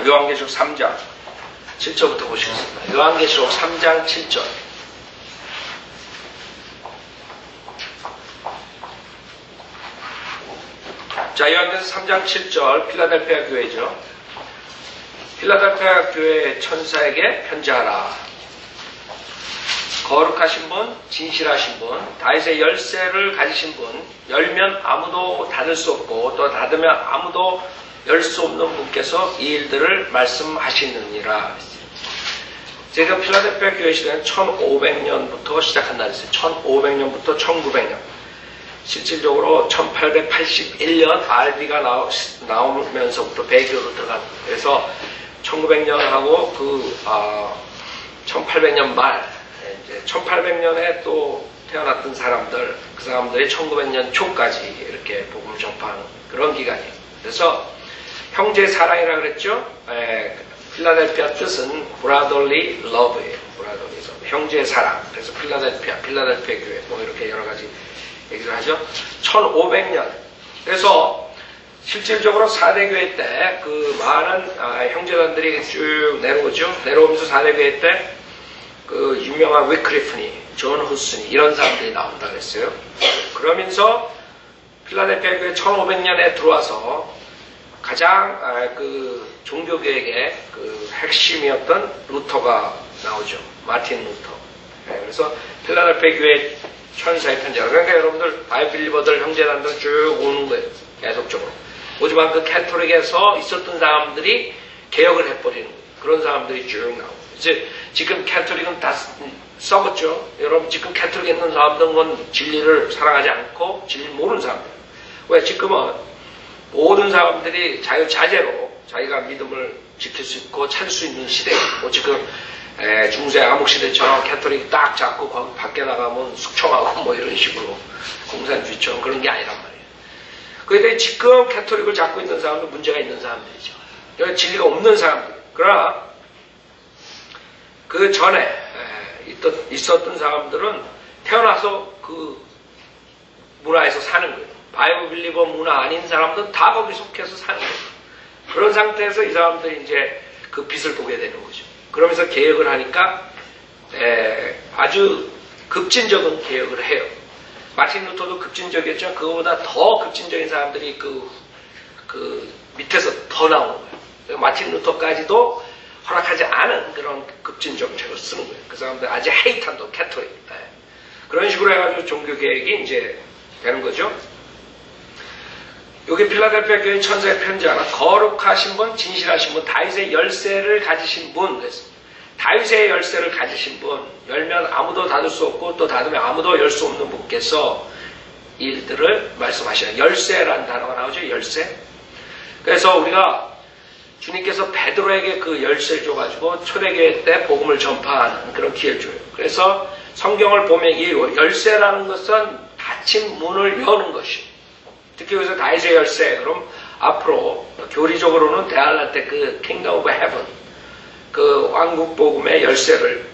자, 요한계시록 3장 7절부터 보시겠습니다. 요한계시록 3장 7절. 자, 요한계시록 3장 7절, 필라델피아 교회죠. 필라델피아 교회 천사에게 편지하라. 거룩하신 분, 진실하신 분, 다윗의 열쇠를 가지신 분, 열면 아무도 닫을 수 없고 또 닫으면 아무도 열 수 없는 분께서 이 일들을 말씀하시느니라. 제가 필라델피아 교회 시대는 1500년부터 시작한다 그랬어요. 1500년부터 1900년. 실질적으로 1881년 RB가 나오면서부터 배교로 들어간 거예요. 그래서 1900년하고 1800년 말, 이제 1800년에 또 태어났던 사람들, 그 사람들이 1900년 초까지 이렇게 복음을 접하는 그런 기간이에요. 그래서 형제 사랑이라 그랬죠. 필라델피아 뜻은 brotherly love예요. brotherly love. 형제 사랑. 그래서 필라델피아 교회 뭐 이렇게 여러 가지 얘기를 하죠. 1500년. 그래서 실질적으로 4대 교회 때 그 많은 형제단들이 쭉 내려오죠. 내려오면서 4대 교회 때 그 유명한 위클리프니, 존 후스니 이런 사람들이 나온다 그랬어요. 그러면서 필라델피아 교회 1500년에 들어와서 가장 그 종교개혁의 그 핵심이었던 루터가 나오죠. 마틴 루터. 그래서 필라델피아 교회 천사의 편지라. 그러니까 여러분들 바이블리버들 형제단들 쭉 오는 거예요. 계속적으로. 오지만 그 캐톨릭에서 있었던 사람들이 개혁을 해버리는 거예요. 그런 사람들이 쭉 나오고. 이제 지금 캐톨릭은 다 썩었죠. 여러분 지금 캐톨릭에 있는 사람들은 건 진리를 사랑하지 않고 진리를 모르는 사람들. 왜? 지금은 모든 사람들이 자유자재로 자기가 믿음을 지킬 수 있고 찾을 수 있는 시대고, 지금 중세 암흑시대처럼 캐톨릭 딱 잡고 거기 밖에 나가면 숙청하고 뭐 이런 식으로 공산주의처럼 그런 게 아니란 말이에요. 그런데 지금 캐톨릭을 잡고 있는 사람은 문제가 있는 사람들이죠. 여기 진리가 없는 사람들. 그러나 그 전에 있었던 사람들은 태어나서 그 문화에서 사는 거예요. 바이블 빌리버 문화 아닌 사람들은 다 거기 속해서 사는 거예요. 그런 상태에서 이 사람들이 이제 그 빛을 보게 되는 거죠. 그러면서 개혁을 하니까 아주 급진적인 개혁을 해요. 마틴 루터도 급진적이었죠. 그거보다 더 급진적인 사람들이 그 밑에서 더 나오는 거예요. 마틴 루터까지도 허락하지 않은 그런 급진 정책을 쓰는 거예요. 그 사람들 아주 헤이탄도 캐톨릭. 그런 식으로 해가지고 종교개혁이 이제 되는 거죠. 여기 필라델피아 교회 천사의 편지하라. 거룩하신 분, 진실하신 분, 다윗의 열쇠를 가지신 분. 그래서 다윗의 열쇠를 가지신 분, 열면 아무도 닫을 수 없고 또 닫으면 아무도 열 수 없는 분께서 일들을 말씀하시는. 열쇠라는 단어가 나오죠. 열쇠. 그래서 우리가 주님께서 베드로에게 그 열쇠를 줘가지고 초대교회 때 복음을 전파하는 그런 기회를 줘요. 그래서 성경을 보면 이 열쇠라는 것은 닫힌 문을 여는 것이. 특히 여기서 다윗의 열쇠. 그럼 앞으로 교리적으로는 대할날 때 그 킹덤 오브 헤븐, 그 왕국 복음의 열쇠를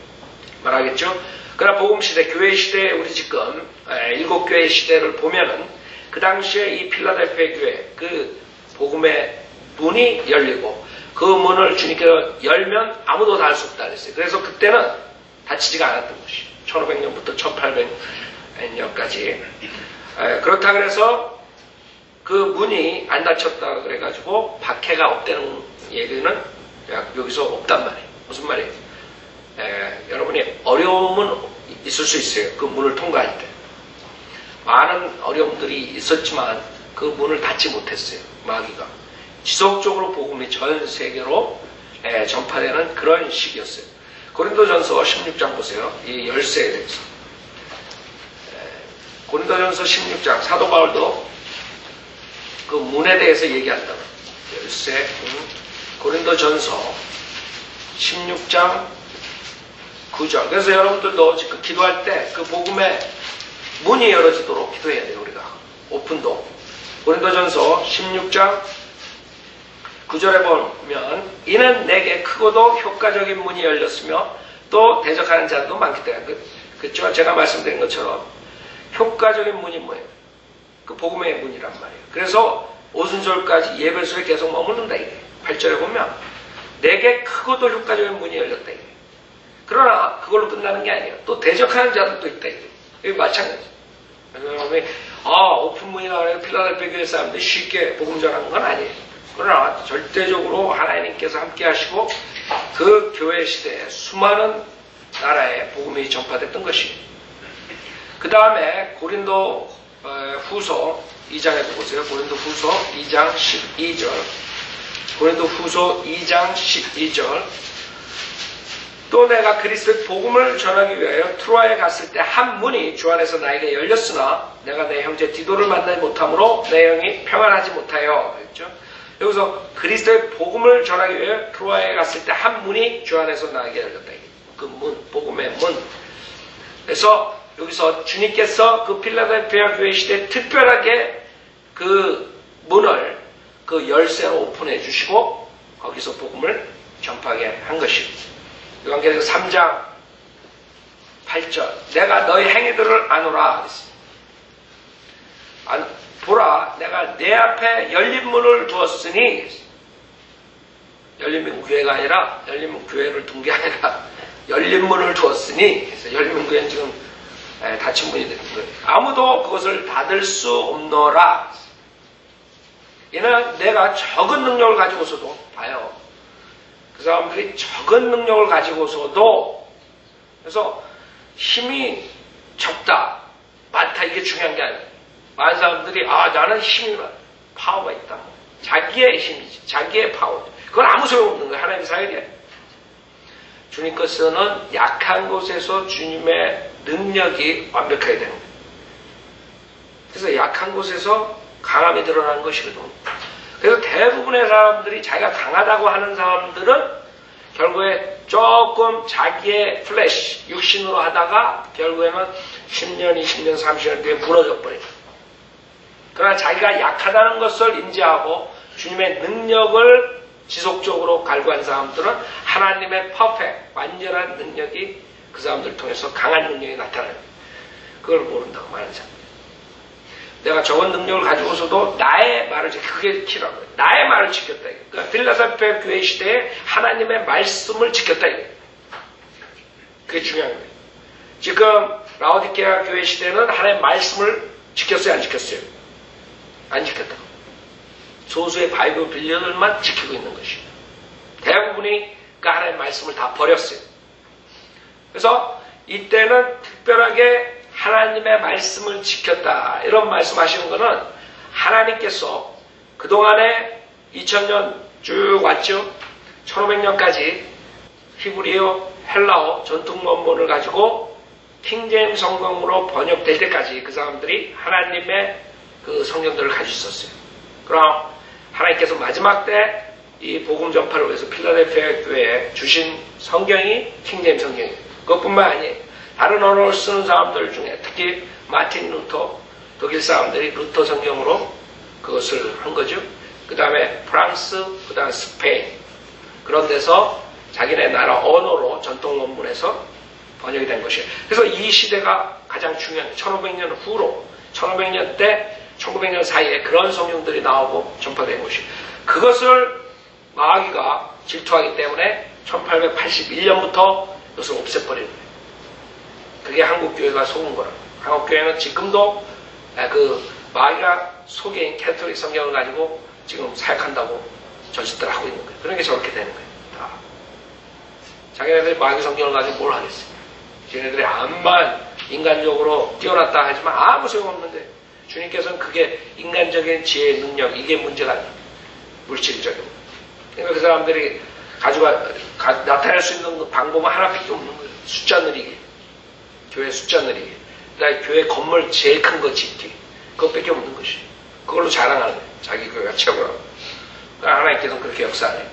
말하겠죠. 그러나 복음 시대, 교회 시대 우리 지금 일곱 교회 시대를 보면은 그 당시에 이 필라델피아 교회 그 복음의 문이 열리고 그 문을 주님께서 열면 아무도 닫을 수 없다 그랬어요. 그래서 그때는 닫히지가 않았던 것이 1500년부터 1800년까지. 그렇다 그래서 그 문이 안 닫혔다 그래가지고 박해가 없다는 얘기는 여기서 없단 말이에요. 무슨 말이에요? 여러분이 어려움은 있을 수 있어요. 그 문을 통과할 때. 많은 어려움들이 있었지만 그 문을 닫지 못했어요. 마귀가. 지속적으로 복음이 전 세계로 전파되는 그런 시기였어요. 고린도전서 16장 보세요. 이 열쇠에 대해서. 고린도전서 16장 사도 바울도 그 문에 대해서 얘기한다. 열쇠. 고린도전서 16장 9절. 그래서 여러분들도 지금 기도할 때 그 복음의 문이 열어지도록 기도해야 돼요. 우리가. 오픈도. 고린도전서 16장 9절에 보면 이는 내게 크고도 효과적인 문이 열렸으며 또 대적하는 자도 많기 때문에 그렇죠. 제가 말씀드린 것처럼 효과적인 문이 뭐예요? 그 복음의 문이란 말이에요. 그래서 오순절까지 예배소에 계속 머무른다 이게. 8절에 보면 내게 크고도 효과적인 문이 열렸다. 그러나 그걸로 끝나는 게 아니에요. 또 대적하는 자들도 있다. 이게 마찬가지. 오픈 문이 나와서 필라델피아 교회 사람들이 쉽게 복음 전하는 건 아니에요. 그러나 절대적으로 하나님께서 함께 하시고 그 교회 시대에 수많은 나라에 복음이 전파됐던 것이에요. 그 다음에 고린도 후서 2장에 보세요. 고린도 후서 2장 12절. 고린도 후서 2장 12절. 또 내가 그리스도의 복음을 전하기 위하여 트로아에 갔을 때 한 문이 주 안에서 나에게 열렸으나 내가 내 형제 디도를 만나지 못함으로 내 영이 평안하지 못하여. 그랬죠? 여기서 그리스도의 복음을 전하기 위하여 트로아에 갔을 때 한 문이 주 안에서 나에게 열렸다. 그 문, 복음의 문. 그래서 여기서 주님께서 그 필라델피아 교회 시대에 특별하게 그 문을 그 열쇠로 오픈해 주시고 거기서 복음을 전파하게 한 것입니다. 요한계시록 3장 8절. 내가 너희 행위들을 아노라. 보라, 내가 내 앞에 열린 문을 두었으니, 열린 교회가 아니라 열린 교회를 둔 게 아니라 열린 문을 두었으니, 그래서 열린 교회는 지금 닫힌 문이 되는 거예요. 아무도 그것을 닫을 수 없노라. 이는 내가 적은 능력을 가지고서도 봐요. 그 사람들이 적은 능력을 가지고서도, 그래서 힘이 적다, 많다, 이게 중요한 게 아니에요. 많은 사람들이 나는 힘이 파워가 있다. 자기의 힘이지, 자기의 파워. 그건 아무 소용없는 거예요. 하나님의 사역이에요. 주님께서는 약한 곳에서 주님의 능력이 완벽하게 되는 거예요. 그래서 약한 곳에서 강함이 드러나는 것이거든요. 그래서 대부분의 사람들이 자기가 강하다고 하는 사람들은 결국에 조금 자기의 플래시, 육신으로 하다가 결국에는 10년, 20년, 30년 뒤에 무너져 버려요. 그러나 자기가 약하다는 것을 인지하고 주님의 능력을 지속적으로 갈구한 사람들은 하나님의 퍼펙트, 완전한 능력이 그 사람들을 통해서 강한 능력이 나타나요. 그걸 모른다고 말하는 사람. 내가 적은 능력을 가지고서도 나의 말을 그게 키라고 해요. 나의 말을 지켰다. 그러니까 필라델피아 교회 시대에 하나님의 말씀을 지켰다. 그게 중요한 거예요. 지금 라오디게아 교회 시대는 하나님의 말씀을 지켰어요, 안 지켰어요? 안 지켰다. 소수의 바이블 빌려들만 지키고 있는 것이에요. 대부분이 그 하나님의 말씀을 다 버렸어요. 그래서 이때는 특별하게 하나님의 말씀을 지켰다. 이런 말씀하시는 것은 하나님께서 그동안에 2000년 쭉 왔죠. 1500년까지 히브리어, 헬라어 전통 원문을 가지고 킹제임스 성경으로 번역될 때까지 그 사람들이 하나님의 그 성경들을 가지고 있었어요. 그럼 하나님께서 마지막 때 이 복음 전파를 위해서 필라델피아 교회에 주신 성경이 킹제임스 성경이에요. 그것뿐만 아니에요. 다른 언어를 쓰는 사람들 중에 특히 마틴 루터, 독일 사람들이 루터 성경으로 그것을 한 거죠. 그 다음에 프랑스, 그 다음에 스페인, 그런 데서 자기네 나라 언어로 전통 원문에서 번역이 된 것이에요. 그래서 이 시대가 가장 중요한 1500년 후로 1500년 때 1900년 사이에 그런 성경들이 나오고 전파된 것이에요. 그것을 마귀가 질투하기 때문에 1881년부터 이것을 없애버리는 거예요. 그게 한국교회가 속은 거라고. 한국교회는 지금도 그 마귀가 속인 캐톨릭 성경을 가지고 지금 사역한다고 전시들 하고 있는 거예요. 그런 게 저렇게 되는 거예요. 다. 자기네들이 마귀 성경을 가지고 뭘 하겠어요. 자기네들이 암만 인간적으로 뛰어났다 하지만 아무 소용없는데 주님께서는 그게 인간적인 지혜의 능력, 이게 문제가 아니에요. 물질적인. 그러니까 그 사람들이 나타낼 수 있는 방법은 하나밖에 없는 거예요. 숫자 늘리기. 교회 숫자 늘리기. 그다음에 교회 건물 제일 큰 거 짓기. 그것밖에 없는 것이. 그걸로 자랑하는 거예요. 자기 교회가 최고라고. 그러니까 하나님께서는 그렇게 역사하네요.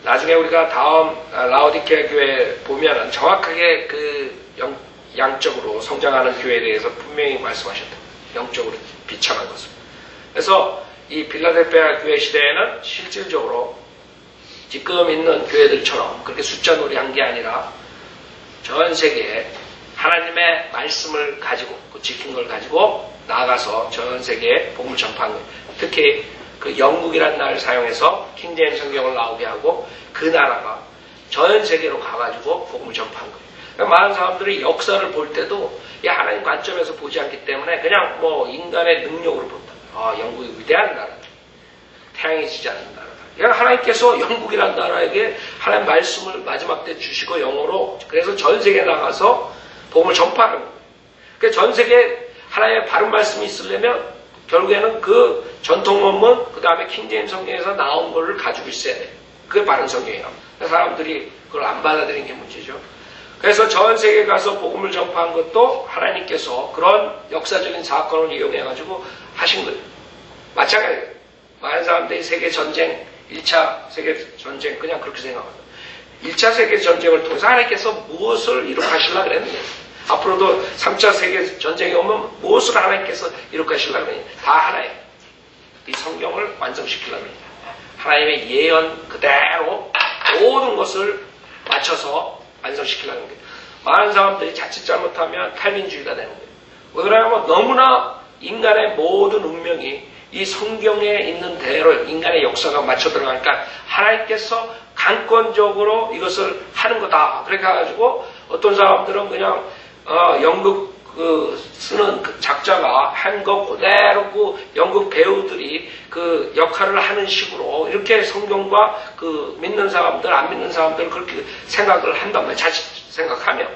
나중에 우리가 다음 라오디게아 교회 보면은 정확하게 그 양적으로 성장하는 교회에 대해서 분명히 말씀하셨다. 영적으로 비참한 것을. 그래서 이 필라델피아 교회 시대에는 실질적으로 지금 있는 교회들처럼 그렇게 숫자 놀이한 게 아니라 전 세계에 하나님의 말씀을 가지고 그 지킨 걸 가지고 나아가서 전 세계에 복음을 전파한 거예요. 특히 그 영국이라는 나라를 사용해서 킹제임스 성경을 나오게 하고 그 나라가 전 세계로 가가지고 복음을 전파한 거예요. 그러니까 많은 사람들이 역사를 볼 때도 이 하나님 관점에서 보지 않기 때문에 그냥 뭐 인간의 능력으로 본다. 아, 영국이 위대한 나라다. 태양이 지지 않는 나라다. 그러니까 하나님께서 영국이라는 나라에게 하나님 말씀을 마지막 때 주시고 영어로 그래서 전 세계에 나가서 복음을 전파하는 거예요. 그러니까 전 세계에 하나님의 바른 말씀이 있으려면 결국에는 그 전통 원문 그 다음에 킹제임스 성경에서 나온 거를 가지고 있어야 돼요. 그게 바른 성경이에요. 사람들이 그걸 안 받아들이는 게 문제죠. 그래서 전 세계에 가서 복음을 전파한 것도 하나님께서 그런 역사적인 사건을 이용해가지고 하신 거예요. 마찬가지예요. 많은 사람들이 세계전쟁, 1차 세계전쟁 그냥 그렇게 생각합니다. 1차 세계전쟁을 통해서 하나님께서 무엇을 이룩하시려고 그랬느냐. 앞으로도 3차 세계전쟁이 오면 무엇을 하나님께서 이룩하시려고 그랬느냐. 다 하나예요. 이 성경을 완성시키려고 합니다. 하나님의 예언 그대로 모든 것을 맞춰서 완성시키려는 거예요. 많은 사람들이 자칫 잘못하면 칼빈주의가 되는 거예요. 왜 그러냐면 너무나 인간의 모든 운명이 이 성경에 있는 대로 인간의 역사가 맞춰 들어가니까 하나님께서 강권적으로 이것을 하는 거다. 그렇게 해가지고 어떤 사람들은 그냥 연극 쓰는 그 작자가 한 거 그대로 그 연극 배우들이 그 역할을 하는 식으로 이렇게 성경과 그 믿는 사람들, 안 믿는 사람들 그렇게 생각을 한단 말이에요. 자칫 생각하면.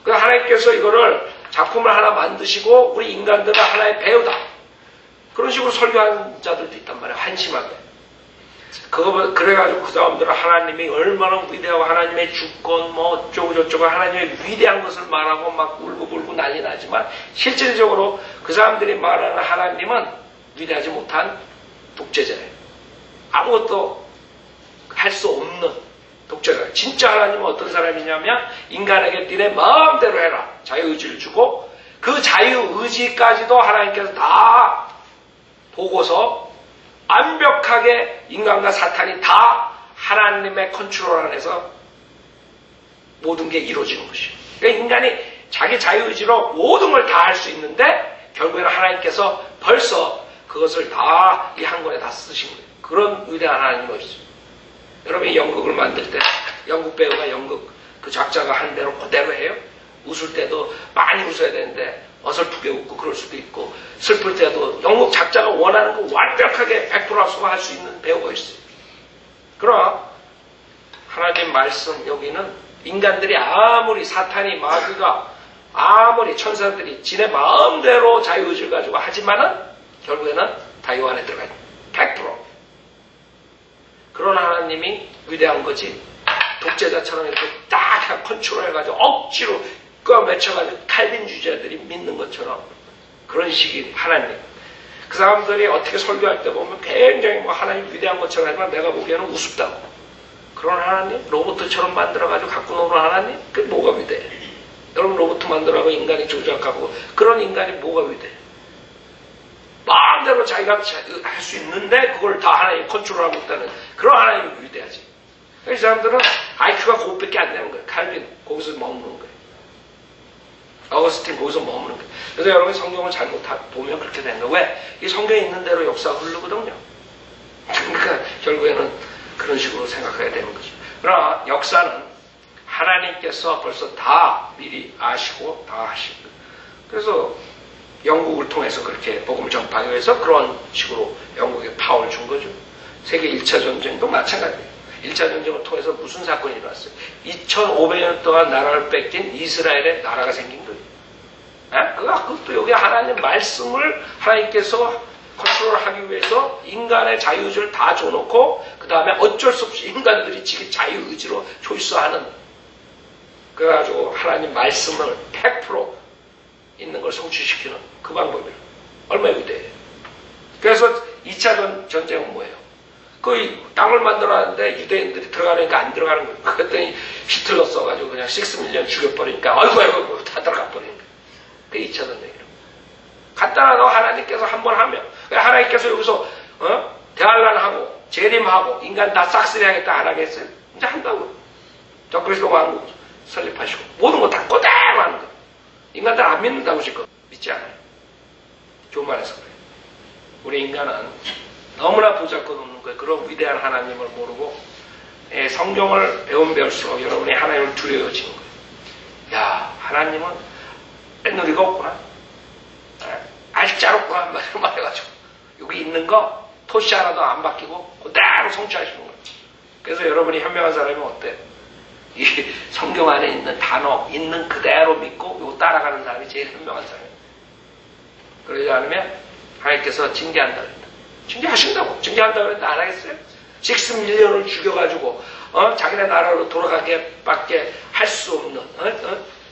그래서 하나님께서 이거를 작품을 하나 만드시고 우리 인간들은 하나의 배우다. 그런 식으로 설교하는 자들도 있단 말이에요. 한심하게. 그래가지고 그 사람들은 하나님이 얼마나 위대하고 하나님의 주권 뭐 어쩌고저쩌고 하나님의 위대한 것을 말하고 막 울고불고 난리 나지만 실질적으로 그 사람들이 말하는 하나님은 위대하지 못한 독재자예요. 아무것도 할 수 없는 독재자. 진짜 하나님은 어떤 사람이냐면 인간에게 니네 마음대로 해라. 자유의지를 주고 그 자유의지까지도 하나님께서 다 보고서 완벽하게 인간과 사탄이 다 하나님의 컨트롤 안에서 모든 게 이루어지는 것이에요. 그러니까 인간이 자기 자유의지로 모든 걸 다 할 수 있는데 결국에는 하나님께서 벌써 그것을 다 이 한 권에 다 쓰신 거예요. 그런 위대한 하나님이 어디있어요. 여러분이 연극을 만들 때 연극 배우가 연극 그 작자가 한 대로 그대로 해요. 웃을 때도 많이 웃어야 되는데 어설프게 웃고 그럴 수도 있고 슬플 때도 연극 작자가 원하는 거 완벽하게 100% 할 수 있는 배우가 있어요. 그러나 하나님 말씀 여기는 인간들이 아무리 사탄이 마귀가 아무리 천사들이 지네 마음대로 자유의지를 가지고 하지만은 결국에는 다 요 안에 들어가요. 100%. 그런 하나님이 위대한 거지 독재자처럼 이렇게 딱 컨트롤해가지고 억지로 꿰매쳐가지고 칼빈주의자들이 믿는 것처럼 그런 식이 하나님. 그 사람들이 어떻게 설교할 때 보면 굉장히 뭐 하나님 위대한 것처럼 하지만 내가 보기에는 우습다고. 그런 하나님? 로봇처럼 만들어가지고 갖고 노는 하나님? 그게 뭐가 위대해? 여러분 로봇 만들어가고 인간이 조작하고 그런 인간이 뭐가 위대해? 마음대로 자기가 할 수 있는데 그걸 다 하나님 컨트롤하고 있다는 그런 하나님이 위대하지. 이 사람들은 IQ가 그것밖에 안 되는 거예요. 칼빈 거기서 머무는 거예요. 어거스틴 거기서 머무는 거예요. 그래서 여러분 성경을 잘못 보면 그렇게 되는 거예요. 왜? 이 성경에 있는 대로 역사가 흐르거든요. 그러니까 결국에는 그런 식으로 생각해야 되는 거죠. 그러나 역사는 하나님께서 벌써 다 미리 아시고 다 하시고 그래서 영국을 통해서 그렇게 복음을 전파하기 위해서 그런 식으로 영국에 파워를 준 거죠. 세계 1차 전쟁도 마찬가지예요. 1차 전쟁을 통해서 무슨 사건이 일어났어요? 2500년 동안 나라를 뺏긴 이스라엘의 나라가 생긴 거예요. 그것도 여기 하나님 말씀을 하나님께서 컨트롤하기 위해서 인간의 자유의지를 다 줘놓고 그 다음에 어쩔 수 없이 인간들이 지금 자유의지로 초이스하는 그래가지고 하나님 말씀을 100% 있는 걸 성취시키는 그 방법이에요. 얼마나 위대해요. 그래서 2차 전쟁은 뭐예요? 그 땅을 만들어놨는데 유대인들이 들어가려니까 안 들어가는 거예요. 그랬더니 히틀러 써가지고 그냥 6밀리언 죽여버리니까 아이고 다 들어가 버리는 거예요. 그게 2차 전쟁이에요. 간단하다고 하나님께서 한번 하면 하나님께서 여기서 대환란하고 재림하고 인간 다 싹쓸이 하겠다 안 하겠어요? 이제 한다고. 저 그리스도 왕국 설립하시고 모든 거 다 그대로 하는 거예요. 인간들 안 믿는다고 지금 믿지 않아요. 좋은 말해서 그래요. 우리 인간은 너무나 보잘것없는 거예요. 그런 위대한 하나님을 모르고 성경을 배우면 배울수록 여러분이 하나님을 두려워지는 거예요. 야, 하나님은 뺀누리가 없구나. 알짜롭구나. 이런 말 해가지고 여기 있는 거 토시 하나도 안 바뀌고 그대로 성취하시는 거예요. 그래서 여러분이 현명한 사람이 어때요? 이 성경 안에 있는 단어 있는 그대로 믿고 이거 따라가는 사람이 제일 현명한 사람이에요. 그러지 않으면 하나님께서 징계한다 그랬다. 징계하신다고. 징계한다 그랬는데 안 하겠어요? 6밀리언을 죽여가지고 자기네 나라로 돌아가게 밖에 할 수 없는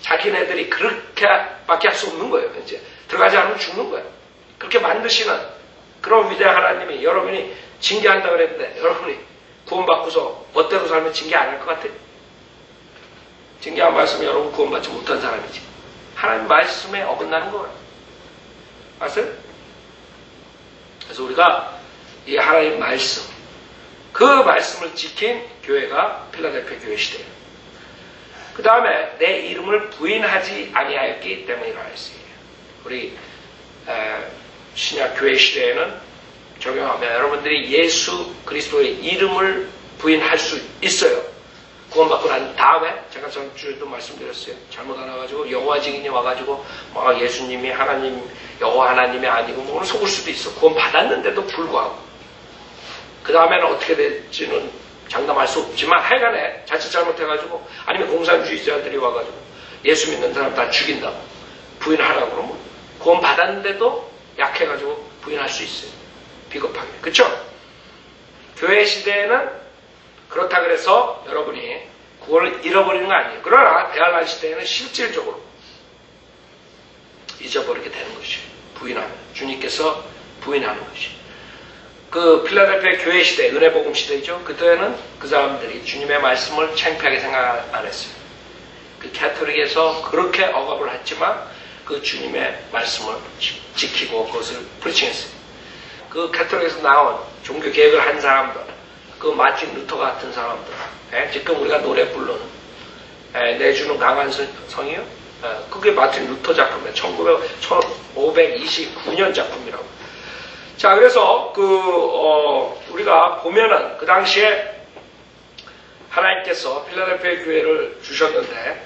자기네들이 그렇게밖에 할 수 없는 거예요. 이제 들어가지 않으면 죽는 거예요. 그렇게 만드시는 그런 위대한 하나님이 여러분이 징계한다 그랬는데 여러분이 구원받고서 멋대로 살면 징계 안 할 것 같아요? 징계 안 말씀에 여러분 구원받지 못한 사람이지. 하나님 말씀에 어긋나는 거예요. 아세요? 그래서 우리가 이 하나님 말씀, 그 말씀을 지킨 교회가 필라델피아 교회 시대예요. 그 다음에 내 이름을 부인하지 아니하였기 때문이라 했어요. 우리 신약 교회 시대에는 적용하면 여러분들이 예수 그리스도의 이름을 부인할 수 있어요. 구원받고 난 다음에 제가 전주에도 말씀드렸어요. 잘못 알아가지고 여호와 증인이 와가지고 예수님이 하나님 여호와 하나님이 아니고 뭐는 속을 수도 있어. 구원받았는데도 불구하고 그 다음에는 어떻게 될지는 장담할 수 없지만 하여간에 자칫 잘못해가지고 아니면 공산주의자들이 와가지고 예수 믿는 사람 다 죽인다고 부인하라고 그러면 구원받았는데도 약해가지고 부인할 수 있어요. 비겁하게. 그쵸? 교회 시대에는 그렇다 그래서 여러분이 구원을 잃어버리는 거 아니에요. 그러나 대환란 시대에는 실질적으로 잊어버리게 되는 것이에요. 부인하는. 주님께서 부인하는 것이에요. 그 필라델피아 교회 시대, 은혜복음 시대죠. 그때는 그 사람들이 주님의 말씀을 창피하게 생각 안 했어요. 그 캐토릭에서 그렇게 억압을 했지만 그 주님의 말씀을 지키고 그것을 프리칭했어요. 그 캐토릭에서 나온 종교 개혁을 한 사람들, 그 마틴 루터 같은 사람들, 지금 우리가 노래 부르는 내주는 강한 성이요. 그게 마틴 루터 작품이에요. 1529년 작품이라고. 자, 그래서 우리가 보면은 그 당시에 하나님께서 필라델피아 교회를 주셨는데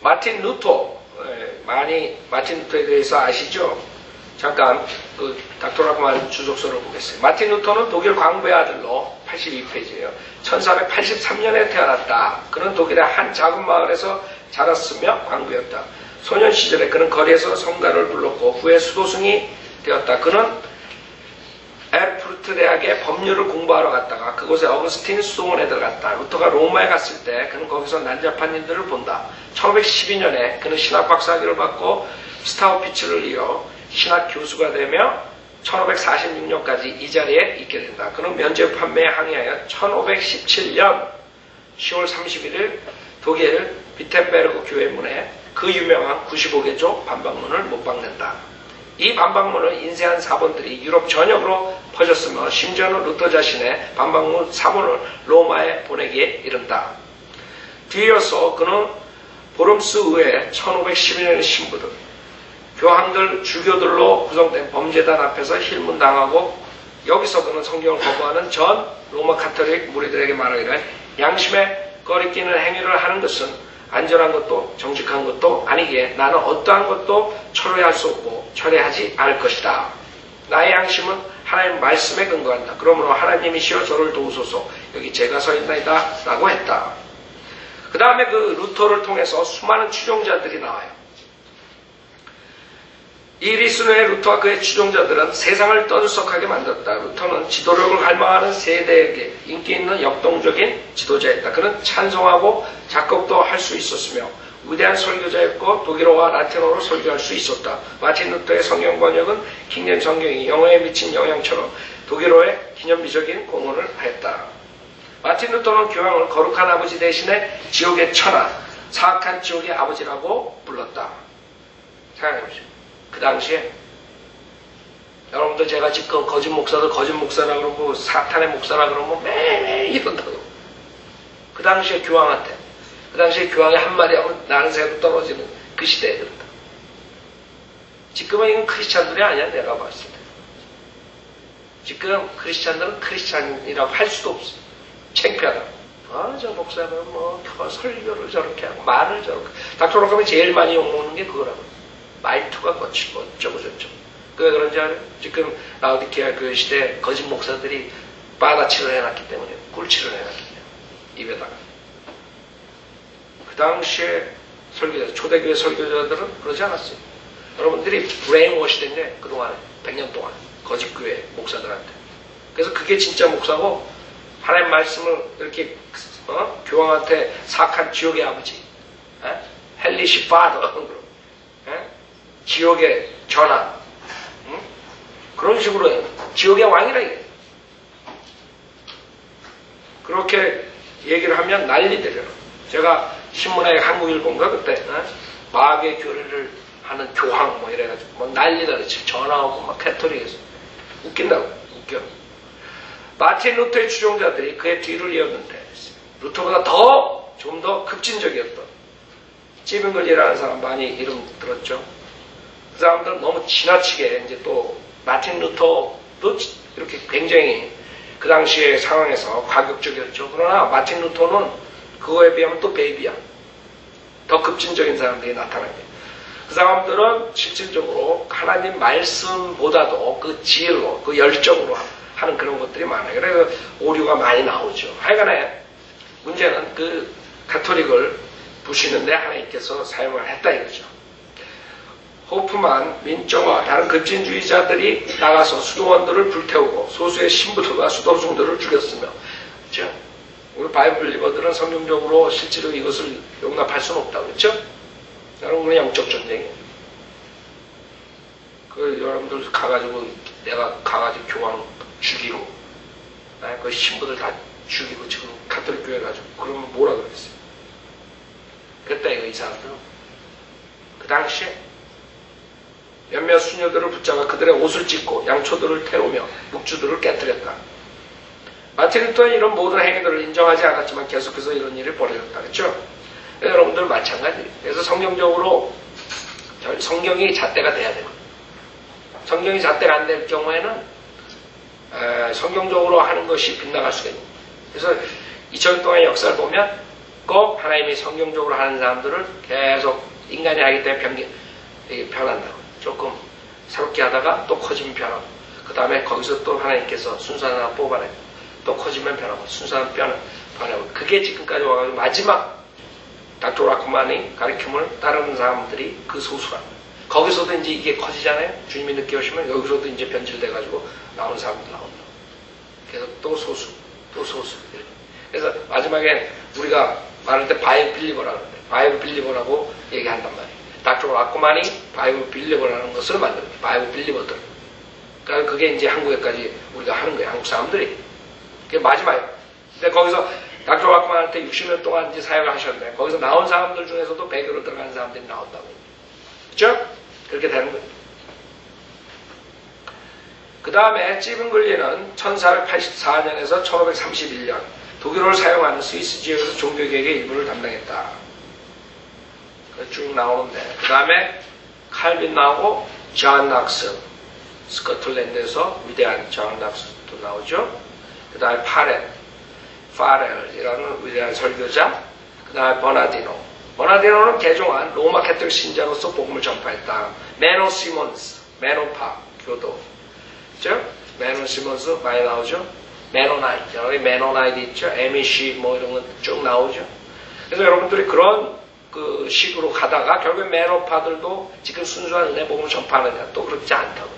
마틴 루터 마틴 루터에 대해서 아시죠? 잠깐 그 닥터라고만 주석서를 보겠어요. 마틴 루터는 독일 광부의 아들로 82페이지예요. 1483년에 태어났다. 그는 독일의 한 작은 마을에서 자랐으며 광부였다. 소년 시절에 그는 거리에서 성가를 불렀고 후에 수도승이 되었다. 그는 에르푸르트 대학에 법률을 공부하러 갔다가 그곳에 어거스틴 수도원에 들어갔다. 루터가 로마에 갔을 때 그는 거기서 난잡한 일들을 본다. 1512년에 그는 신학 박사학위를 받고 스타우피츠를 이어 신학 교수가 되며 1546년까지 이 자리에 있게 된다. 그는 면접 판매에 항의하여 1517년 10월 31일 독일 비텐베르그 교회 문에 그 유명한 95개조 반박문을 못 박는다. 이 반박문은 인쇄한 사본들이 유럽 전역으로 퍼졌으며 심지어는 루터 자신의 반박문 사본을 로마에 보내기에 이른다. 뒤이어서 그는 보름스 의회 1512년의 신부들, 교황들, 주교들로 구성된 범죄단 앞에서 힐문당하고 여기서 그는 성경을 거부하는 전 로마 카톨릭 무리들에게 말하기를 양심에 거리끼는 행위를 하는 것은 안전한 것도 정직한 것도 아니기에 나는 어떠한 것도 철회할 수 없고 철회하지 않을 것이다. 나의 양심은 하나님 말씀에 근거한다. 그러므로 하나님이시여 저를 도우소서 여기 제가 서 있나이다 라고 했다. 그 다음에 그 루터를 통해서 수많은 추종자들이 나와요. 이 리스노의 루터와 그의 추종자들은 세상을 떠들썩하게 만들었다. 루터는 지도력을 갈망하는 세대에게 인기 있는 역동적인 지도자였다. 그는 찬송하고 작곡도 할 수 있었으며 위대한 설교자였고 독일어와 라틴어로 설교할 수 있었다. 마틴 루터의 성경 번역은 킹잼 성경이 영어에 미친 영향처럼 독일어에 기념비적인 공헌을 하였다. 마틴 루터는 교황을 거룩한 아버지 대신에 지옥의 천하, 사악한 지옥의 아버지라고 불렀다. 생각해보시죠. 그 당시에 여러분들 제가 지금 거짓 목사라 그러고 사탄의 목사라 그러면 매일 이런다고. 그 당시에 교황한테 그 당시에 교황이 한마디 하면 나는 새로 떨어지는 그 시대에 그런다. 지금은 이건 크리스찬들이 아니야 내가 봤을 때. 지금 크리스찬들은 크리스찬이라고 할 수도 없어. 창피하다. 저 목사는 뭐 설교를 저렇게 하고 말을 저렇게. 닥터로컴이 제일 많이 욕먹는 게 그거라고. 말투가 거치고 어쩌고 저쩌고. 왜 그런지 알아요? 지금 라오디케아 그 시대에 거짓 목사들이 바다치를 해놨기 때문에, 꿀치를 해놨기 때문에 입에다가. 그 당시에 설교자, 초대교회 설교자들은 그러지 않았어요. 여러분들이 브레인워시 된 게 그동안 100년 동안 거짓교회 목사들한테. 그래서 그게 진짜 목사고 하나님 말씀을 이렇게 교황한테 사악한 지옥의 아버지, 헬리시 파더, 지옥의 전하, 그런 식으로 해요. 지옥의 왕이라 이게. 그렇게 얘기를 하면 난리들어요. 제가 신문에 한국일보인가 그때 마귀의 교리를 하는 교황 뭐 이래가지고 뭐 난리다 그랬지. 전화하고 막 캐토릭에서 웃긴다고. 웃겨. 마틴 루터의 추종자들이 그의 뒤를 이었는데 루터보다 좀 더 급진적이었던 찌빙글리라는 사람 많이 이름 들었죠. 그 사람들은 너무 지나치게 이제 또 마틴 루터도 이렇게 굉장히 그 당시의 상황에서 과격적이었죠. 그러나 마틴 루터는 그거에 비하면 또 베이비야. 더 급진적인 사람들이 나타납니다. 그 사람들은 실질적으로 하나님 말씀보다도 그 지혜로, 그 열정으로 하는 그런 것들이 많아요. 그래서 오류가 많이 나오죠. 하여간에 문제는 그 가톨릭을 부시는데 하나님께서 사용을 했다 이거죠. 호프만, 민정화, 다른 급진주의자들이 나가서 수도원들을 불태우고 소수의 신부들과 수도승들을 죽였으며, 그렇죠? 우리 바이블 리버들은 성경적으로 실제로 이것을 용납할 수는 없다고 그랬죠? 여러분은 영적 전쟁이에요. 여러분들 내가 가가지고 교황 죽이고, 그 신부들 다 죽이고 지금 가톨릭 교회 가지고 그러면 뭐라 그랬어요? 그때 이 사람들은 그 당시에 몇몇 수녀들을 붙잡아 그들의 옷을 찢고 양초들을 태우며 묵주들을 깨뜨렸다. 마틴 루터는 이런 모든 행위들을 인정하지 않았지만 계속해서 이런 일이 벌어졌다. 그렇죠? 여러분들 마찬가지예요. 그래서 성경적으로 성경이 잣대가 돼야 돼요. 성경이 잣대가 안 될 경우에는 성경적으로 하는 것이 빗나갈 수가 있는. 그래서 2000년 동안의 역사를 보면 꼭 하나님이 성경적으로 하는 사람들을 계속 인간이 하기 때문에 변한다고. 조금 새롭게 하다가 또 커지면 변하고, 그 다음에 거기서 또 하나님께서 순수한 사람 뽑아내고, 또 커지면 변하고, 순수한 변하고. 그게 지금까지 와가지고 마지막 닥터 라크만이 가르침을 따르는 사람들이 그 소수라. 거기서도 이제 이게 커지잖아요. 주님이 늦게 오시면 여기서도 이제 변질돼가지고 나오는 사람들 나온다. 그래서 또 소수, 또 소수. 그래서 마지막에 우리가 말할 때 바이블 빌리버라고 하는데, 바이블 빌리버라고 얘기한단 말이에요. 닥터 라크만이 바이블 빌리버라는 것을 만듭니다. 바이블 빌리버들. 그러니까 그게 이제 한국에까지 우리가 하는 거예요. 한국 사람들이. 그게 마지막이에요. 근데 거기서 닥터 라크만한테 60년 동안 이제 사역을 하셨는데, 거기서 나온 사람들 중에서도 배교로 들어가는 사람들이 나온다고. 그렇죠? 그렇게 되는 거예요. 그 다음에 찌빙글리는 1484년에서 1531년 독일어를 사용하는 스위스 지역에서 종교개혁의 일부를 담당했다. 쭉 나오는데, 그 다음에 칼빈 나오고 존 낙스, 스코틀랜드에서 위대한 존 낙스도 나오죠. 그 다음에 파렐이라는 위대한 설교자, 그 다음에 버나디노는 개종한 로마 캐톨릭 신자로서 복음을 전파했다. 메노 시몬스, 메노파 교도, 그죠? 메노 시몬스 많이 나오죠. 메노나이트, 여기 메노나이트 있죠. MEC 뭐 이런 건 쭉 나오죠. 그래서 여러분들이 그런 그 식으로 가다가 결국에 메노파들도 지금 순수한 은혜 복음을 전파하느냐, 또 그렇지 않다고.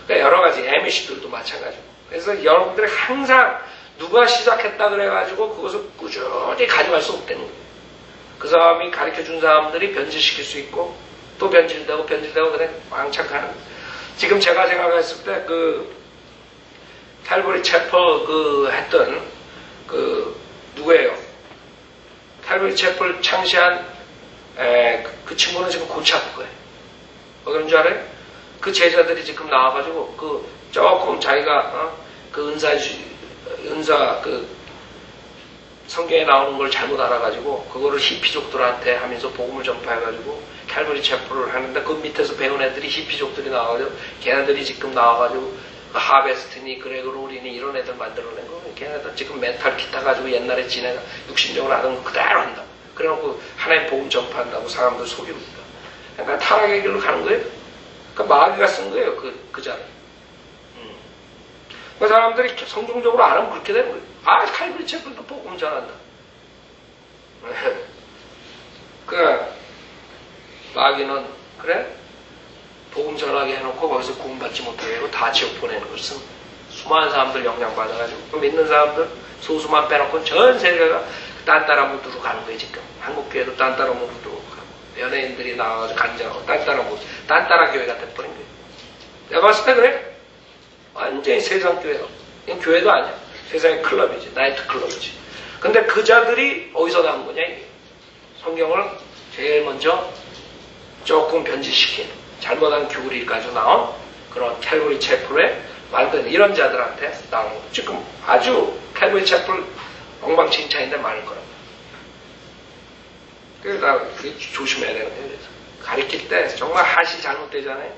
그러니까 여러 가지 MEC들도 마찬가지고. 그래서 여러분들이 항상 누가 시작했다 그래가지고 그것을 꾸준히 가져갈 수 없다는 거예요. 그 사람이 가르쳐 준 사람들이 변질시킬 수 있고, 또 변질되고 그냥 왕창 가는 거예요. 지금 제가 생각했을 때 칼버리 채플 했던 누구예요? 칼버리 채플 창시한 그 친구는 지금 골치 아플 거예요. 왜 그런 줄 알아요? 그 제자들이 지금 나와가지고 조금 자기가 은사 성경에 나오는 걸 잘못 알아가지고 그거를 히피족들한테 하면서 복음을 전파해가지고 칼버리 채플을 하는데 그 밑에서 배운 애들이 히피족들이 나와가지고 걔네들이 지금 나와가지고 하베스트니, 그레그 롤이니 이런 애들 만들어낸 거. 걔네들 지금 멘탈 기타 가지고 옛날에 지네가 육신적으로 하던 거 그대로 한다. 그래놓고 하나의 복음 전파한다고 사람들 속이고 있다. 그러니까 타락의 길로 가는 거예요. 그러니까 마귀가 쓴 거예요. 그 자를. 그 사람들이 성공적으로 안 하면 그렇게 되는 거예요. 아, 칼브리 채플도 복음 전한다. 그 마귀는 그래? 복음 전하게 해놓고 거기서 구원받지 못하게 하고 다 지옥 보내는 것은 수많은 사람들 영향받아가지고 믿는 사람들 소수만 빼놓고 전 세계가 딴따라 무드로 가는 거예요. 지금 한국교회도 딴따라 무드로 가고 연예인들이 나와서 간장하고 딴따라 무드, 딴따라 교회가 돼버린 거예요. 내가 봤을 때 그래? 완전히 세상 교회가 이건 교회도 아니야. 세상의 클럽이지. 나이트 클럽이지. 근데 그 자들이 어디서 나온 거냐 이게. 성경을 제일 먼저 조금 변질시킨 잘못한 교리를 가지고 나온 그런 캘버리 채플에 만든 이런 자들한테 나온 거. 지금 아주 캘버리 채플 엉망진창인데 많을 거라고. 그래서 조심해야 되는데 그래서 가르칠 때 정말 하시 잘못되잖아요.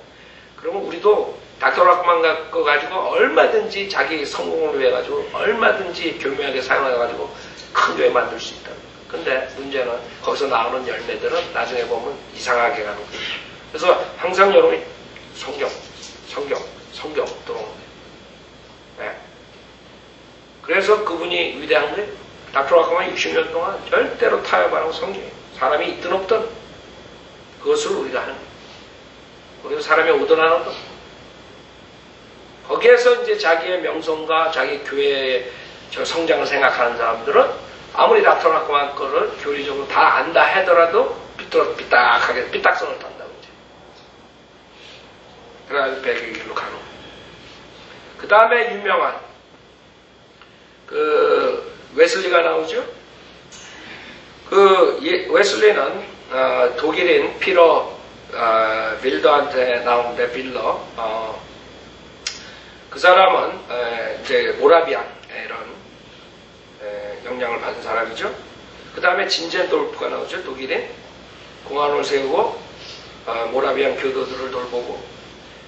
그러면 우리도 닥터락만 갖고 가지고 얼마든지 자기 성공을 위해 가지고 얼마든지 교묘하게 사용해 가지고 큰 교회 만들 수 있다. 근데 문제는 거기서 나오는 열매들은 나중에 보면 이상하게 가는 거예요. 그래서 항상 여러분이 성경 들어오는 거예요. 네. 그래서 그분이 위대한 거예요. 닥터락만 60년 동안 절대로 타협 안 하고 성경이에요. 사람이 있든 없든 그것을 우리가 하는 거예요. 그래서 사람이 오든 안 오든 거기에서 이제 자기의 명성과 자기 교회의 저 성장을 생각하는 사람들은 아무리 닥터락만 거를 교리적으로 다 안다 하더라도 삐딱하게 삐딱선을 탄다고 이제. 그래가지고 백의 길로 가는 거예요. 그 다음에 유명한 그 웨슬리가 나오죠. 그 웨슬리는 독일인 피러 빌더한테 나오는데 빌러 그 사람은 이제 모라비안 이런 영향을 받은 사람이죠. 그 다음에 진젠돌프가 나오죠. 독일인 공안을 세우고 모라비안 교도들을 돌보고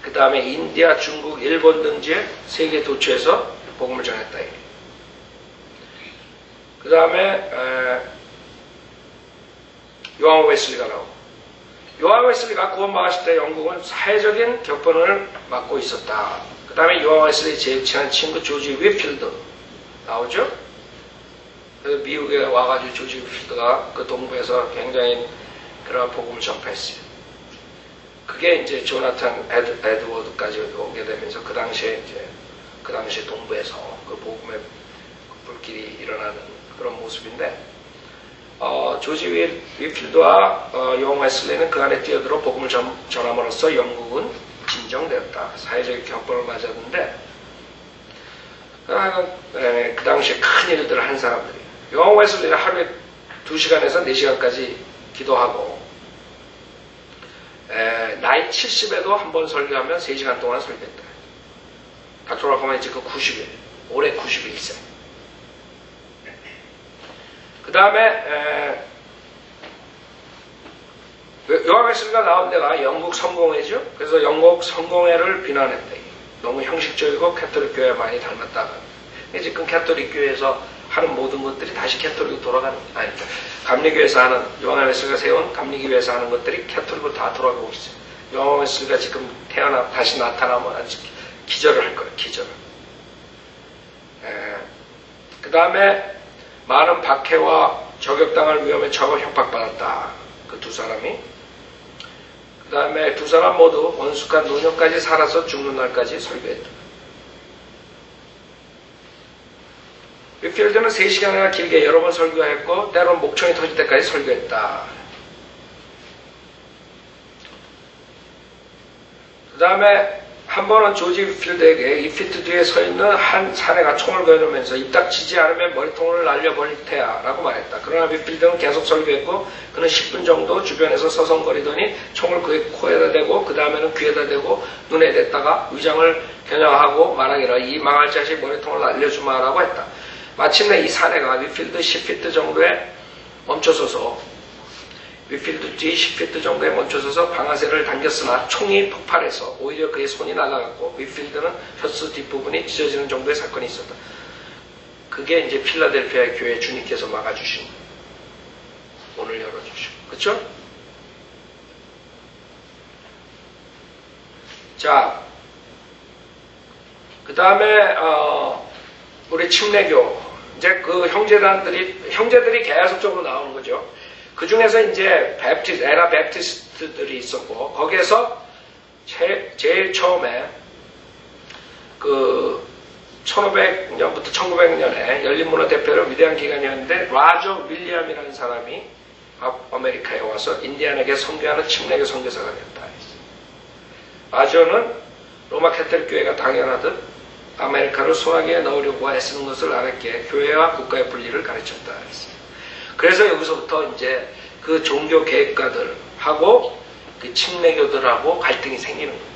그 다음에 인디아, 중국, 일본 등지에 세계 도처에서 복음을 전했다. 그 다음에 요한 웨슬리가 나오고 요한 웨슬리가 구원받았을 때 영국은 사회적인 격번을 맡고 있었다. 그 다음에 요한 웨슬리 제일 친한 친구 조지 위필드 나오죠. 그래서 미국에 와가지고 조지 위필드가 그 동부에서 굉장히 그런 복음을 전파했어요. 그게 이제 조나탄 에드워드까지 오게 되면서 그 당시에 동부에서 그 복음의 불길이 일어나는 그런 모습인데 조지 위필드와 요한 웨슬리는 그 안에 뛰어들어 복음을 전함으로써 영국은 진정되었다. 사회적 격번을 맞았는데 그 당시에 큰 일들을 한 사람들이에요. 요한 웨슬리는 하루에 2시간에서 4시간까지 기도하고 나이 70에도 한 번 설교하면 3시간 동안 설교했다. 닥터라 보면 지금 90일, 올해 91세. 그 다음에 요한 웨슬리가 나온 데가 영국 성공회죠. 그래서 영국 성공회를 비난했대. 너무 형식적이고 캐톨릭 교회에 많이 닮았다. 지금 캐톨릭 교회에서 하는 모든 것들이 다시 캐톨릭으로 돌아가는 거예요. 아니, 감리교회에서 하는 요한 웨슬리가 세운 감리교회에서 하는 것들이 캐톨릭으로 다 돌아가고 있어요. 요한 웨슬리가 지금 다시 나타나면 아주 기절을 할 거예요. 기절을. 그 다음에 많은 박해와 저격당할 위험에 처음 협박받았다. 그 두 사람이. 그 다음에 두 사람 모두 원숙한 노년까지 살아서 죽는 날까지 설교했다. 위필드는 3시간이나 길게 여러 번 설교했고 때로는 목청이 터질 때까지 설교했다. 그 다음에 한 번은 조지 위필드에게 이피트 뒤에 서 있는 한 사내가 총을 겨누면서 입 닥치지 않으면 머리통을 날려버릴 테야 라고 말했다. 그러나 위필드는 계속 설교했고 그는 10분 정도 주변에서 서성거리더니 총을 그의 코에다 대고 그 다음에는 귀에다 대고 눈에 댔다가 의장을 겨냥하고 말하기를 이 망할 자식 머리통을 날려주마 라고 했다. 마침내 이 사내가 위필드 10피트 정도에 멈춰서서 위필드 뒤 10피트 정도에 멈춰서서 방아쇠를 당겼으나 총이 폭발해서 오히려 그의 손이 날아갔고 위필드는 셔츠 뒷부분이 찢어지는 정도의 사건이 있었다. 그게 이제 필라델피아 교회 주님께서 막아주신 거예요. 문을 열어주시고. 그렇죠? 자, 그 다음에 우리 침례교 이제 그 형제들이 계속적으로 나오는 거죠. 그 중에서 이제 에나 베프티스트들이 있었고 거기에서 제일 처음에 그 1500년부터 1900년에 열린문화 대표로 위대한 기관이었는데 라저 윌리엄이라는 사람이 아메리카에 와서 인디안에게 선교하는 침례교 선교사가 됐다. 라저는 로마 캐톨릭 교회가 당연하듯 아메리카를 소화기에 넣으려고 애쓰는 것을 알았기에 교회와 국가의 분리를 가르쳤다. 그래서 여기서부터 이제 그 종교 계획가들하고 그 침례교들하고 갈등이 생기는 거예요.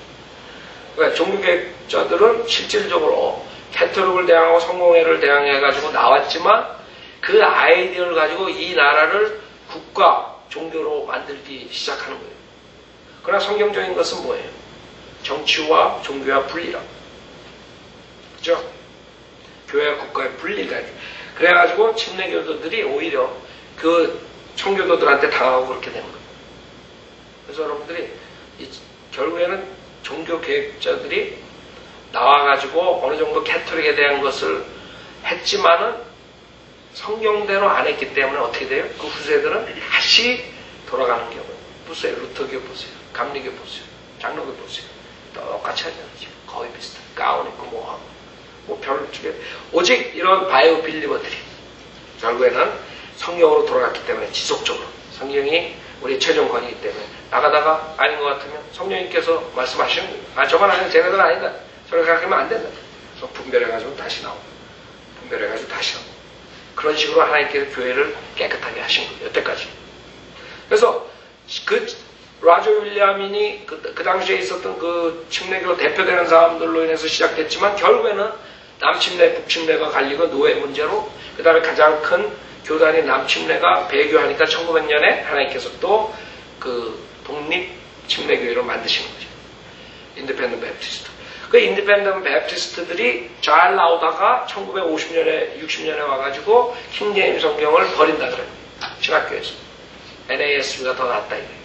그러니까 종교 계획자들은 실질적으로 캐톨릭을 대항하고 성공회를 대항해가지고 나왔지만 그 아이디어를 가지고 이 나라를 국가, 종교로 만들기 시작하는 거예요. 그러나 성경적인 것은 뭐예요? 정치와 종교와 분리라. 그죠? 교회와 국가의 분리가. 그래가지고 침례교도들이 오히려 그 청교도들한테 당하고 그렇게 되는 거예요. 그래서 여러분들이 결국에는 종교 계획자들이 나와가지고 어느 정도 캐톨릭에 대한 것을 했지만은 성경대로 안 했기 때문에 어떻게 돼요? 그 후세들은 다시 돌아가는 경우예요. 보세요. 루터교 보세요. 감리교 보세요. 장로교 보세요. 똑같이 하잖아요. 거의 비슷해. 가운 입고 뭐 별로 중에 오직 이런 바이오 빌리버들이 결국에는 성경으로 돌아갔기 때문에 지속적으로 성경이 우리의 최종 권위이기 때문에 나가다가 아닌 것 같으면 성령님께서 말씀하시는 거예요. 저건 아니야. 쟤네들 아니다. 저렇게 생각하면 안 된다. 그래서 분별해가지고 다시 나오고 분별해가지고 다시 나오고 그런 식으로 하나님께서 교회를 깨끗하게 하신 거예요. 여태까지. 그래서 그 라저 윌리엄이 그 당시에 있었던 그 침례교 대표되는 사람들로 인해서 시작됐지만 결국에는 남침례, 북침례가 갈리고 노예 문제로 그 다음에 가장 큰 교단인 남침례가 배교하니까 1900년에 하나님께서 또 그 독립 침례교회로 만드신 거죠. 인디펜던트 베프티스트. 그 인디펜던트 베프티스트들이 잘 나오다가 1950년에 60년에 와가지고 킹제임스 성경을 버린다 그래요. 신학교에서. NASB가 더 낫다 이거예요.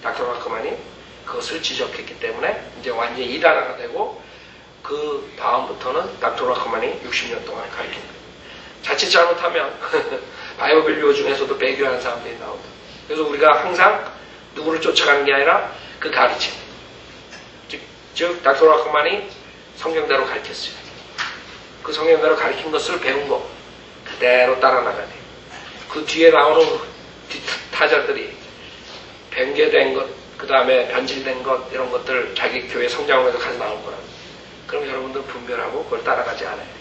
닥터 마크만이 그것을 지적했기 때문에 이제 완전히 이단화가 되고 그 다음부터는 닥터 마크만이 60년 동안 가르친 거예요. 자칫 잘못하면 바이블 요 중에서도 배교하는 사람들이 나온다. 그래서 우리가 항상 누구를 쫓아가는 게 아니라 그 가르침. 즉 닥터 마크만이 성경대로 가르쳤어요. 그 성경대로 가르친 것을 배운 거 그대로 따라 나가야 돼요. 그 뒤에 나오는 타자들이 변개된 것, 그 다음에 변질된 것 이런 것들 자기 교회 성장하면서 가져 나올 거라. 그럼 여러분들 분별하고 그걸 따라가지 않아요.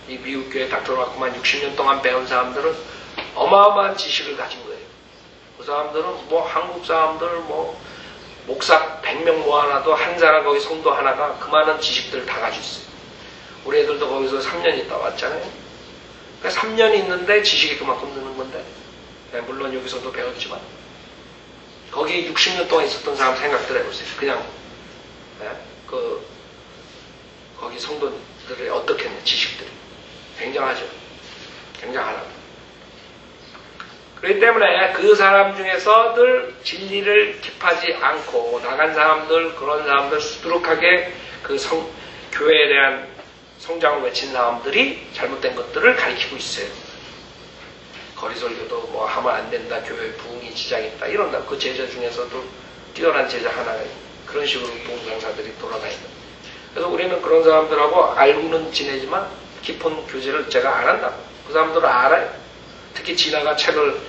이 미국 교회 닥터 마크만 60년 동안 배운 사람들은 어마어마한 지식을 가진 거예요. 그 사람들은 뭐 한국 사람들 뭐 목사 100명 모아놔도 한 사람 거기 성도 하나가 그 많은 지식들을 다 가지고 있어요. 우리 애들도 거기서 3년 있다 왔잖아요. 그러니까 3년 있는데 지식이 그만큼 느는 건데 물론 여기서도 배웠지만 거기 60년 동안 있었던 사람 생각들 해보세요. 그냥 거기 성도들이 어떻겠냐 지식들이 굉장하죠. 굉장하다. 그렇기 때문에 그 사람 중에서 늘 진리를 킵하지 않고 나간 사람들 그런 사람들 수두룩하게 그 교회에 대한 성장을 외친 사람들이 잘못된 것들을 가리키고 있어요. 거리설교도 뭐 하면 안 된다. 교회 부흥이 지장이 있다. 이런다. 그 제자 중에서도 뛰어난 제자 하나가 그런 식으로 봉사자들이 돌아다닌다. 그래서 우리는 그런 사람들하고 알고는 지내지만 깊은 교제를 제가 안 한다고. 그 사람들은 알아요. 특히 진아가 책을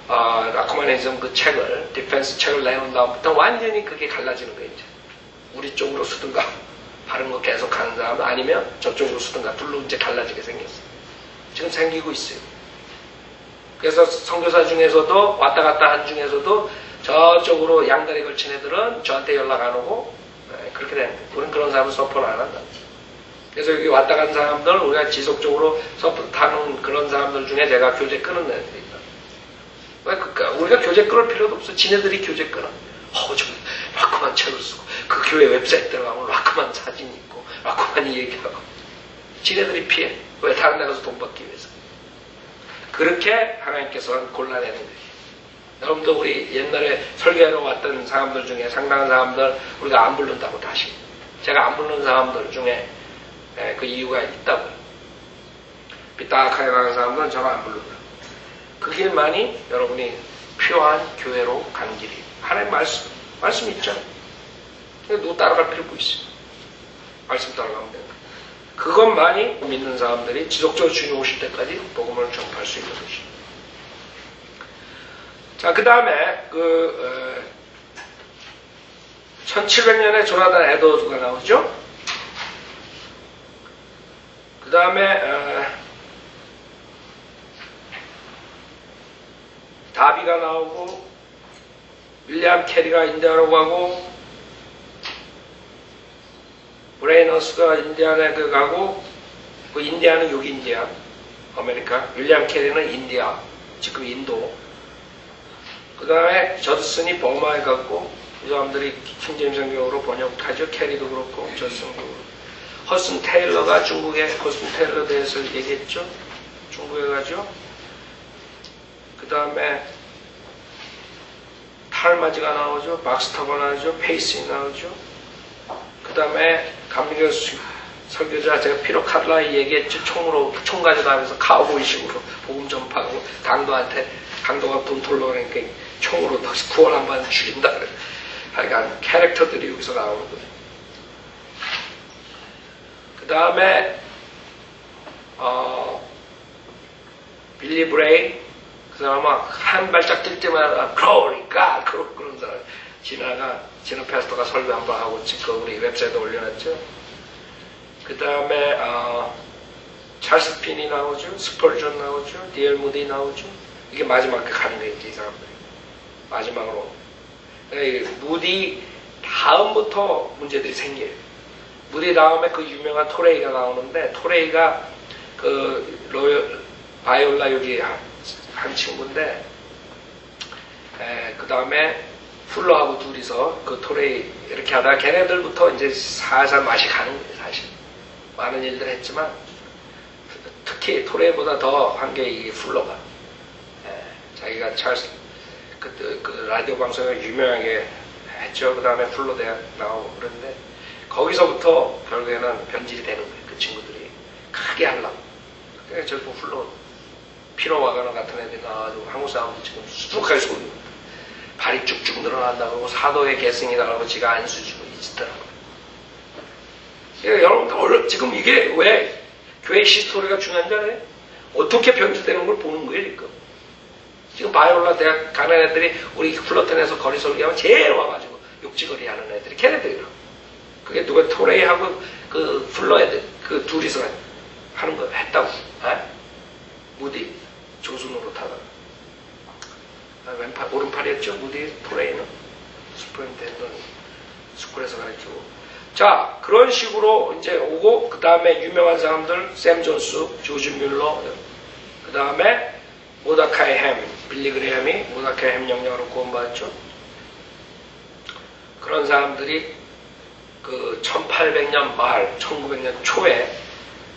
라코마니즘 그 책을 디펜스 책을 내놓은 다음부터 완전히 그게 갈라지는 거예요. 이제. 우리 쪽으로 쓰든가 바른 거 계속 하는 사람 아니면 저쪽으로 쓰든가 둘로 이제 갈라지게 생겼어요. 지금 생기고 있어요. 그래서 선교사 중에서도 왔다 갔다 한 중에서도 저쪽으로 양다리 걸친 애들은 저한테 연락 안 오고 그렇게 되는 거예요. 우리는 그런 사람은 서포를 안 한다. 그래서 여기 왔다 간 사람들 우리가 지속적으로 서포트 하는 그런 사람들 중에 제가 교제 끊은 애들이 있다. 왜 그럴까? 우리가 교재 끊을 필요도 없어. 지네들이 교재 끊어. 좀 라크만 책을 쓰고 그 교회 웹사이트 들어가면 라크만 사진 있고 라크만이 얘기하고 지네들이 피해. 왜? 다른 데 가서 돈 받기 위해서. 그렇게 하나님께서는 골라내는 거예요. 여러분도 우리 옛날에 설교하러 왔던 사람들 중에 상당한 사람들 우리가 안 부른다고 다시. 제가 안 부르는 사람들 중에 그 이유가 있다고요. 삐딱하게 가는 사람들은 저가 안 부른다. 그 길만이 여러분이 필요한 교회로 가는 길이에요. 하나님 말씀 있죠. 누구 따라갈 필요가 있어요. 말씀 따라가면 됩니다. 그것만이 믿는 사람들이 지속적으로 주님 오실 때까지 복음을 전파할 수 있는 것이죠. 자, 그 다음에 1700년에 조나단 에드워드가 나오죠. 그 다음에 다비가 나오고 윌리엄 캐리가 인디아로 가고 브레이너스가 인디아에 가고 그 인디아는 여기 인디아 아메리카 윌리엄 캐리는 인디아 지금 인도 그 다음에 저드슨이 버마에 갔고 이 사람들이 킹제임스 성경으로 번역하죠. 캐리도 그렇고 저드슨도 그렇고 허슨 테일러가 중국의 허슨 테일러 대해서 얘기했죠. 중국에 가죠. 그 다음에 탈마지가 나오죠. 박스터가 나오죠. 페이싱 나오죠. 그 다음에 감리교 설교자 제가 피로 카드라이 얘기했죠. 총 가져다니면서 카우보이식으로 복음 전파하고 강도가 돈 돌러 그러니까 총으로 구원 한번 죽인다 그래. 하여간 캐릭터들이 여기서 나오는 거예요. 그 다음에 빌리 브레이 그 사람은 한 발짝 뛸 때마다 그러니까 그런 사람 지나 패스터가 설교 한번 하고 지금 우리 웹사이트에 올려놨죠. 그 다음에 찰스 핀이 나오죠. 스펄전 나오죠. 디엘 무디 나오죠. 이게 마지막에 가는 거예요. 이 사람들이 마지막으로 무디 다음부터 문제들이 생겨요. 무디 다음에 그 유명한 토레이가 나오는데 토레이가 그 로열 바이올라 여기 한 친구인데 그 다음에 풀러하고 둘이서 그 토레이 이렇게 하다가 걔네들부터 이제 살살 맛이 가는 거예요. 사실 많은 일들 했지만 특히 토레이보다 더 한 게 이 풀러가 자기가 찰스 그 라디오 방송을 유명하게 했죠. 그 다음에 풀러 대학 나오고 그런데 거기서부터 결국에는 변질이 되는 거예요. 그 친구들이 크게 하려고. 그러니까 저도 풀러 피노 와가너 같은 애들이 나와가지고 한국 사람들 지금 수북하게 쏘는 거예요. 발이 쭉쭉 늘어난다고 그러고 사도의 계승이다라고 지가 안수 주고 있더라고요. 여러분들 지금 이게 왜 교회 히스토리가 중요한 줄 알아요? 어떻게 변질되는 걸 보는 거예요 지금. 지금 바이올라 대학 가는 애들이 우리 플러튼에서 거리 설교하면 제일 와가지고 욕지거리 하는 애들이 걔네들이라고. 그게 누가 토레이하고 그 플러 애들 그 둘이서 하는 거 했다고. 무디 조순으로 타다가 왼팔 오른팔이었죠. 무디 토레이는 스프린트는 스쿨에서 가르치고. 자 그런 식으로 이제 오고 그 다음에 유명한 사람들 샘 존스, 조지 뮬러 그 다음에 모다카이 햄, 빌리 그레함이 모다카이 햄 영향으로 구원받았죠. 그런 사람들이 그 1800년 말, 1900년 초에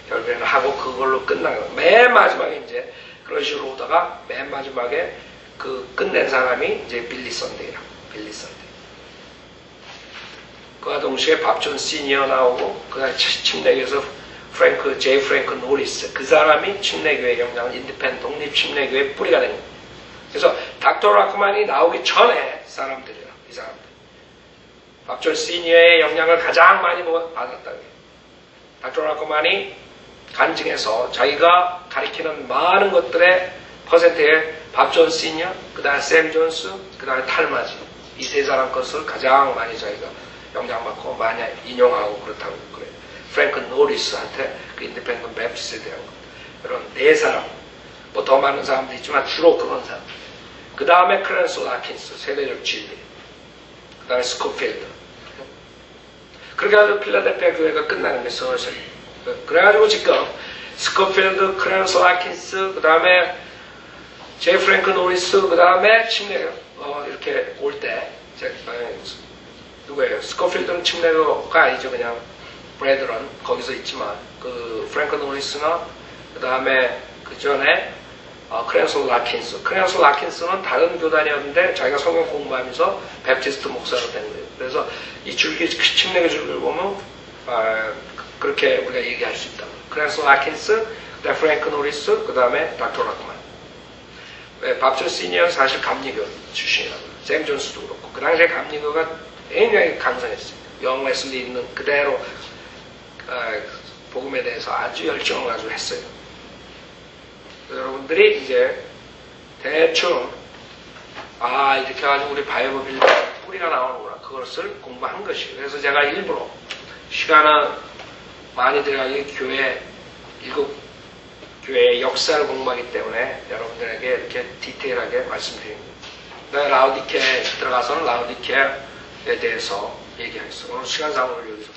결국에는 하고 그걸로 끝난 거예요. 맨 마지막에 이제 그런 식으로 오다가 맨 마지막에 그 끝낸 사람이 이제 빌리 선데이라고. 빌리 선데이. 그와 동시에 밥존 시니어 나오고 그다음에 침례교에서 제이 프랭크 노리스 그 사람이 침례교회 영향을 인디펜 독립 침례교회 뿌리가 된 거예요. 그래서 닥터 라크만이 나오기 전에 사람들이에요. 이 사람들. 밥존 시니어의 영향을 가장 많이 받았다고 해요. 닥터 라크만이 간증해서 자기가 가리키는 많은 것들의 퍼센트에 밥존 시니어, 그 다음에 샘 존스, 그 다음에 탈마지 이 세 사람 것을 가장 많이 자기가 영향받고 많이 인용하고 그렇다고 그래요. 프랭크 노리스한테 그 인디펜던트 베프티스트에 대한 것. 이런 네 사람, 뭐 더 많은 사람도 있지만 주로 그런 사람. 그 다음에 크랜스 라킨스, 세대적 진리. 그 다음에 스코필드. 그렇게 해서 필라델피아 교회가 끝나는 거예요, 서서히. 그래가지고 지금 스코필드, 크랜스 라킨스, 그 다음에 제이 프랭크 노리스, 그 다음에 침례교, 이렇게 올 때, 누구예요? 스코필드는 침례교가 아니죠. 그냥 브래드런, 거기서 있지만, 그 프랭크 노리스나, 그 다음에 그 전에, 크랜솔 라킨스. 크랜솔 라킨스는 다른 교단이었는데, 자기가 성경 공부하면서 베프티스트 목사로 된 거예요. 그래서 이 줄기, 침례교 줄기를 보면, 그렇게 우리가 얘기할 수 있다. 크랜솔 라킨스, 그 다음에 프랭크 노리스, 그 다음에 닥터 라크만. 밥존 시니어는 사실 감리교 출신이라고. 샘 존스도 그렇고. 그 당시에 감리교가 굉장히 강성했어요. 영 웨슬리 있는 그대로 복음에 대해서 아주 열정을 가지고 했어요. 여러분들이 이제 대충 이렇게 해가지고 우리 바이블 빌드 뿌리가 나오는구나. 그것을 공부한 것이에요. 그래서 제가 일부러 시간은 많이 들어가기 교회 교회의 역사를 공부하기 때문에 여러분들에게 이렇게 디테일하게 말씀드립니다. 라우디케에 들어가서는 라우디케에 대해서 얘기하겠습니다. 오늘 시간상으로 여기서